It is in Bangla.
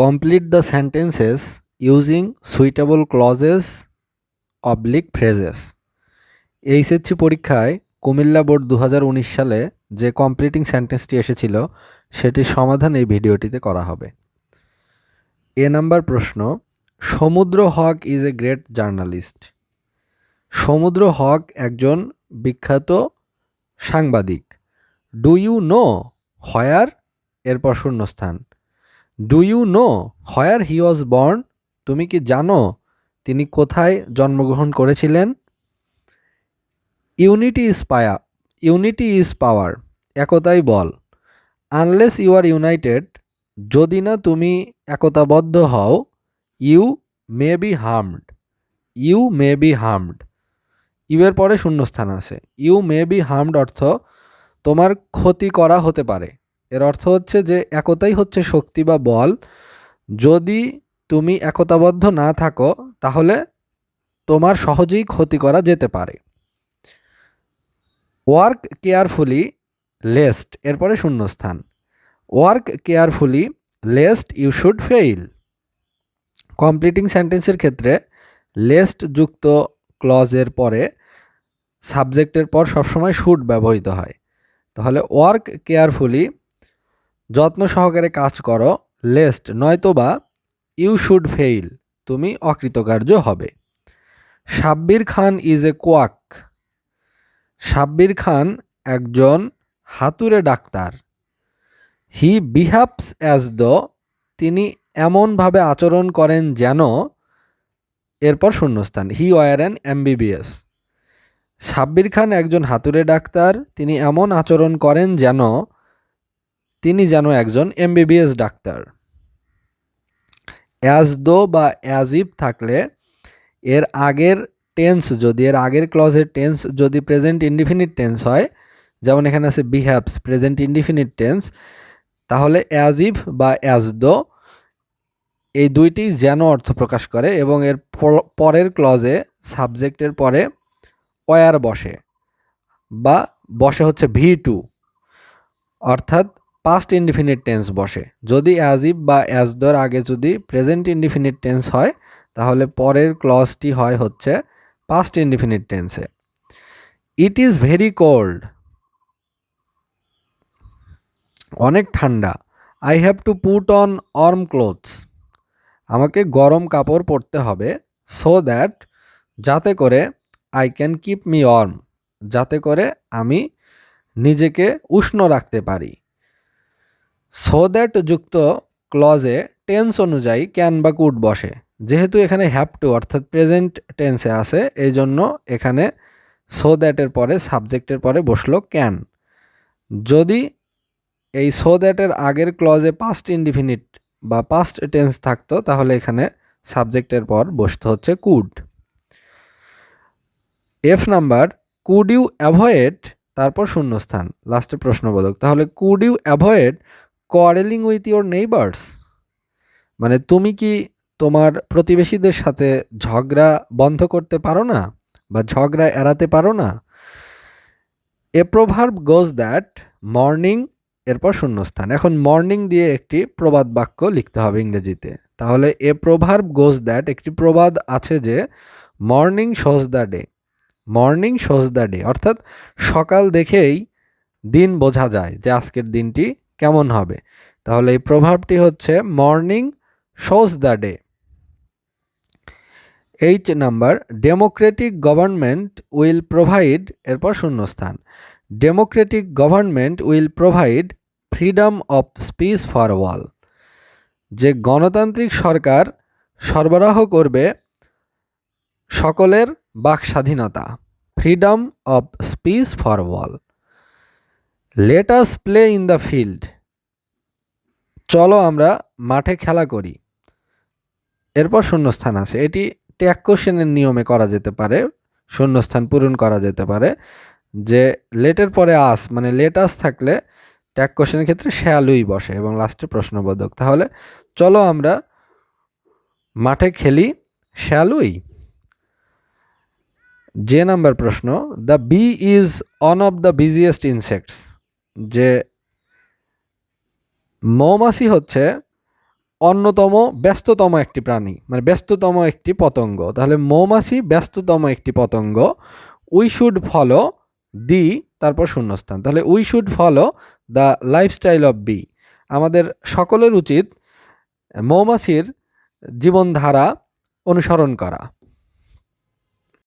Complete the sentences using suitable clauses oblique phrases. HSC পরীক্ষায় কুমিল্লা বোর্ড 2019 সালে যে কমপ্লিটিং সেন্টেন্সটি এসেছিল সেটির সমাধান এই ভিডিওটিতে করা হবে। নাম্বার প্রশ্ন, সমুদ্র হক ইজ এ গ্রেট জার্নালিস্ট। সমুদ্র হক একজন বিখ্যাত সাংবাদিক। ডু ইউ নো হোয়ার, এরপর শূন্যস্থান। Do you know where he was born, তুমি কি জানো তিনি কোথায় জন্মগ্রহণ করেছিলেন। ইউনিটি ইজ পাওয়ার, একতাই বল। আনলেস ইউ আর ইউনাইটেড, যদি না তুমি একতাবদ্ধ হও। You may be harmed, you may be harmed. You এর পরে শূন্যস্থান আছে। ইউ মে বি হার্মড অর্থ তোমার ক্ষতি করা হতে পারে। এর অর্থ হচ্ছে যে একতাই হচ্ছে শক্তি বা বল। যদি তুমি একতাবদ্ধ না থাকো তাহলে তোমার সহজেই ক্ষতি করা যেতে পারে। ওয়ার্ক কেয়ারফুলি লেস্ট, এরপরে শূন্যস্থান। Work carefully lest you should fail. Completing সেন্টেন্সের ক্ষেত্রে লেস্ট যুক্ত ক্লজের পরে সাবজেক্টের পর সবসময় শুড ব্যবহৃত হয়। তাহলে ওয়ার্ক কেয়ারফুলি, যত্ন সহকারে কাজ করো। লেস্ট নয়তোবা ইউ শুড ফেইল, তুমি অকৃতকার্য হবে। Sabbir Khan is a quack. Sabbir Khan একজন হাতুড়ে doctor. He behaves as though, তিনি এমনভাবে আচরণ করেন যেন, এরপর শূন্যস্থান। He were an MBBS. Sabbir Khan একজন হাতুড়ে ডাক্তার, তিনি এমন আচরণ করেন যেন তিনি একজন এমবিবিএস ডাক্তার। অ্যাজ দো বা অ্যাজ ইফ থাকলে এর আগের ক্লজের টেন্স যদি প্রেজেন্ট ইনডিফিনিট টেন্স হয়, যেমন এখানে আছে বিহেভস প্রেজেন্ট ইনডিফিনিট টেন্স, তাহলে অ্যাজ ইফ বা অ্যাজ দো এই দুইটি যেন অর্থ প্রকাশ করে এবং এর পরের ক্লজে সাবজেক্টের পরে ওয়ার বসে বা বসে হচ্ছে V2, অর্থাৎ পাস্ট ইনডিফিনিট টেন্স বসে। যদি অ্যাজ ইফ বা অ্যাজ দোর আগে যদি প্রেজেন্ট ইনডিফিনিট টেন্স হয় তাহলে পরের ক্লজটি হয় হচ্ছে পাস্ট ইনডিফিনিট টেন্সে। ইট ইজ ভেরি কোল্ড, অনেক ঠান্ডা। I have to put on warm clothes, আমাকে গরম কাপড় পরতে হবে। সো দ্যাট, যাতে করে, I can keep me warm, যাতে করে আমি নিজেকে উষ্ণ রাখতে পারি। সো দ্যাট যুক্ত ক্লজে টেন্স অনুযায়ী ক্যান বা কুড বসে। যেহেতু এখানে হ্যাভ টু অর্থাৎ প্রেজেন্ট টেন্সে আছে, এই জন্য এখানে সো দ্যাটের পরে সাবজেক্টের পরে বসলো ক্যান। যদি এই সো দ্যাটের আগের ক্লজে পাস্ট ইনডিফিনিট বা পাস্ট টেন্স থাকতো তাহলে এখানে সাবজেক্টের পর বসতে হচ্ছে could. F number, could you avoid, তারপর শূন্যস্থান, লাস্টে প্রশ্নবোধক। তাহলে could you avoid quarreling with your neighbours, মানে তুমি কি তোমার প্রতিবেশীদের সাথে ঝগড়া বন্ধ করতে পারো না বা ঝগড়া এড়াতে পারো না। এ প্রভার্ব গোজ দ্যাট মর্নিং, এরপর শূন্যস্থান। এখন মর্নিং দিয়ে একটি প্রবাদ বাক্য লিখতে হবে ইংরেজিতে। তাহলে এ প্রভার্ব গোজ দ্যাট, একটি প্রবাদ আছে যে morning shows the day, morning shows the day অর্থাৎ সকাল দেখেই দিন বোঝা যায় যে আজকের দিনটি কেমন হবে। তাহলে এই প্রভাবটি হচ্ছে morning shows the day. H number, Democratic government will provide, এরপর শূন্যস্থান। Democratic government will provide freedom of speech for all, যে গণতান্ত্রিক সরকার সরবরাহ করবে সকলের বাক স্বাধীনতা। Freedom of speech for all. Let us play in the field, চলো আমরা মাঠে খেলা করি। এরপর শূন্যস্থান আছে। এটি ট্যাগ কোশ্চেনের নিয়মে করা যেতে পারে, শূন্যস্থান পূরণ করা যেতে পারে। যে লেটের পরে আস মানে লেট আস থাকলে ট্যাগ কোশ্চেনের ক্ষেত্রে শ্যালুই বসে এবং লাস্টে প্রশ্নবোধক। তাহলে চলো আমরা মাঠে খেলি, শ্যালুই। যে নাম্বার প্রশ্ন, the bee is one of the busiest insects, যে মৌমাছি হচ্ছে অন্যতম ব্যস্ততম একটি প্রাণী, মানে ব্যস্ততম একটি পতঙ্গ। তাহলে মৌমাছি ব্যস্ততম একটি পতঙ্গ। উই শুড ফলো দি, তারপর শূন্যস্থান। তাহলে we should follow the lifestyle of bee. আমাদের সকলের উচিত মৌমাছির জীবনধারা অনুসরণ করা।